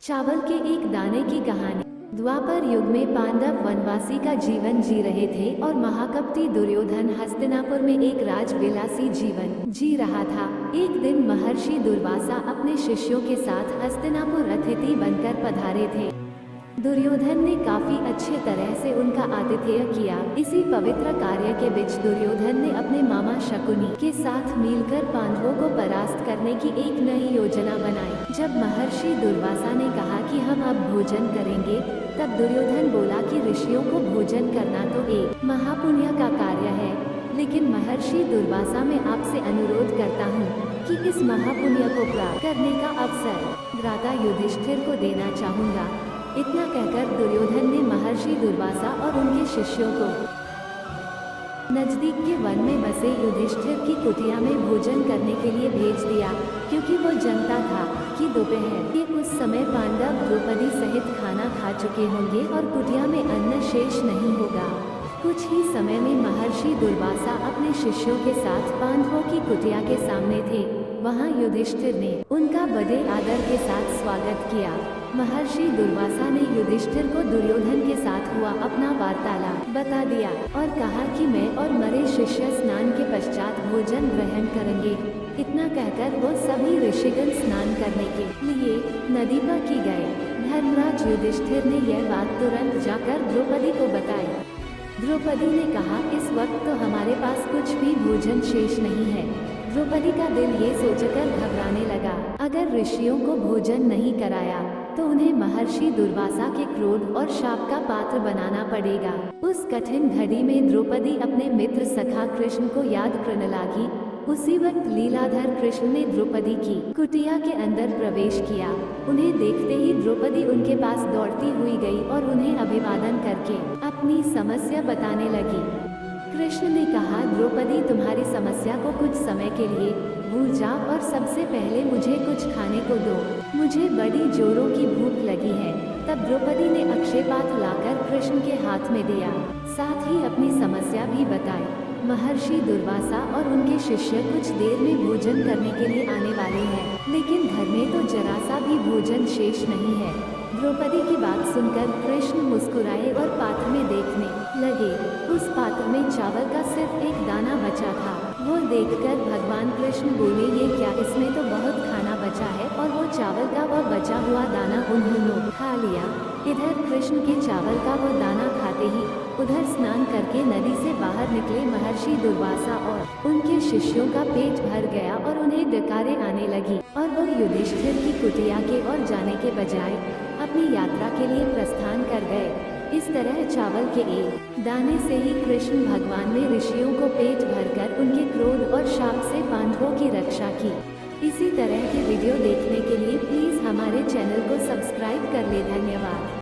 चावल के एक दाने की कहानी। द्वापर युग में पांडव वनवासी का जीवन जी रहे थे और महाकपटी दुर्योधन हस्तिनापुर में एक राजविलासी जीवन जी रहा था। एक दिन महर्षि दुर्वासा अपने शिष्यों के साथ हस्तिनापुर अतिथि बनकर पधारे थे। दुर्योधन ने काफी अच्छे तरह से उनका आतिथ्य किया। इसी पवित्र कार्य के बीच दुर्योधन ने अपने मामा शकुनी के साथ मिलकर पांडवों को परास्त करने की एक नई योजना बनाई। जब महर्षि दुर्वासा ने कहा कि हम अब भोजन करेंगे, तब दुर्योधन बोला कि ऋषियों को भोजन करना तो एक महापुण्य का कार्य है, लेकिन महर्षि दुर्वासा मैं आपसे अनुरोध करता हूँ कि इस महापुण्य को प्राप्त करने का अवसर भ्राता युधिष्ठिर को देना चाहूँगा। इतना कहकर दुर्योधन ने महर्षि दुर्वासा और उनके शिष्यों को नजदीक के वन में बसे युधिष्ठिर की कुटिया में भोजन करने के लिए भेज दिया, क्योंकि वो जानता था कि दोपहर के उस समय पांडव द्रौपदी सहित खाना खा चुके होंगे और कुटिया में अन्न शेष नहीं होगा। कुछ ही समय में महर्षि दुर्वासा अपने शिष्यों के साथ पांडवों की कुटिया के सामने थे। वहां युधिष्ठिर ने उनका बड़े आदर के साथ स्वागत किया। महर्षि दुर्वासा ने युधिष्ठिर को दुर्योधन के साथ हुआ अपना वार्तालाप बता दिया और कहा कि मैं और मेरे शिष्य स्नान के पश्चात भोजन ग्रहण करेंगे। इतना कहकर वो सभी ऋषिगण स्नान करने के लिए नदी पर की गए। धर्मराज युधिष्ठिर ने यह बात तुरंत जाकर द्रौपदी को बताई। द्रौपदी ने कहा, इस वक्त तो हमारे पास कुछ भी भोजन शेष नहीं है। द्रौपदी का दिल ये सोचकर घबराने लगा, अगर ऋषियों को भोजन नहीं कराया तो उन्हें महर्षि दुर्वासा के क्रोध और शाप का पात्र बनाना पड़ेगा। उस कठिन घड़ी में द्रौपदी अपने मित्र सखा कृष्ण को याद करने लगी। उसी वक्त लीलाधर कृष्ण ने द्रौपदी की कुटिया के अंदर प्रवेश किया। उन्हें देखते ही द्रौपदी उनके पास दौड़ती हुई गई और उन्हें अभिवादन करके अपनी समस्या बताने लगी। कृष्ण ने कहा, द्रौपदी तुम्हारी समस्या को कुछ समय के लिए भूल जाओ और सबसे पहले मुझे कुछ खाने को दो, मुझे बड़ी जोरों की भूख लगी है। तब द्रौपदी ने अक्षयपात लाकर कृष्ण के हाथ में दिया, साथ ही अपनी समस्या भी बताई। महर्षि दुर्वासा और उनके शिष्य कुछ देर में भोजन करने के लिए आने वाले हैं, लेकिन घर में तो जरा सा भी भोजन शेष नहीं है। द्रौपदी की बात सुनकर कृष्ण मुस्कुराए और पात्र में देखने लगे। उस पात्र में चावल का सिर्फ एक दाना बचा था। वो देखकर भगवान कृष्ण बोले, ये क्या, इसमें तो बहुत खाना बचा है। और वो चावल का वह बचा हुआ दाना उन्होंने खा लिया। इधर कृष्ण के चावल का वो दाना खाते ही उधर स्नान करके नदी से बाहर निकले महर्षि दुर्वासा और उनके शिष्यों का पेट भर गया और उन्हें डकारें आने लगी और वो युधिष्ठिर की कुटिया के ओर जाने के बजाय अपनी यात्रा के लिए प्रस्थान कर गए। इस तरह चावल के एक दाने से ही कृष्ण भगवान ने ऋषियों को पेट भरकर उनके क्रोध और शाप से पांडवों की रक्षा की। इसी तरह के वीडियो देखने के लिए प्लीज हमारे चैनल को सब्सक्राइब कर ले। धन्यवाद।